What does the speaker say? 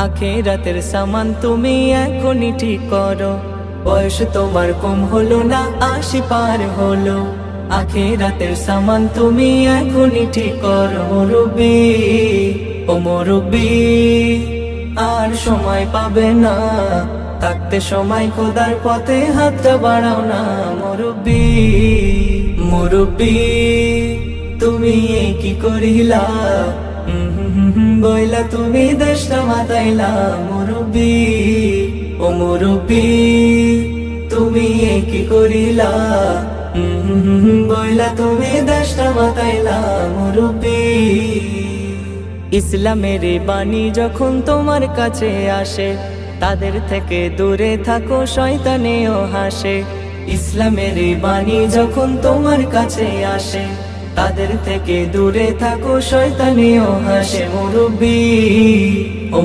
আখিরাতের সামান তুমি এখনই ঠিক করো। বয়স তোমার কম হলো না, 80 পার হলো। আখিরাতের সামান তুমি এখনই ঠিক করো। মুরব্বি ও মুরব্বি, আর সময় পাবে না, থাকতে সময় খোদার পথে হাতটা বাড়াও না। মুরব্বি মুরব্বি, তুমি কি করিলা, বইলা তুমি দেশটা মাতাইলা। মুরব্বি ও মুরব্বি, তুমি কি করিলা, বইলা তুমি দেশটা মাতাইলা। মুরব্বি, ইসলামের বাণী যখন তোমার কাছে আসে, তাদের থেকে দূরে থাকো, শয়তানেও হাসে। ইসলামের বাণী যখন তোমার কাছে আসে, তাদের থেকে দূরে থাকো, শয়তানেও হাসে। মুরব্বি ও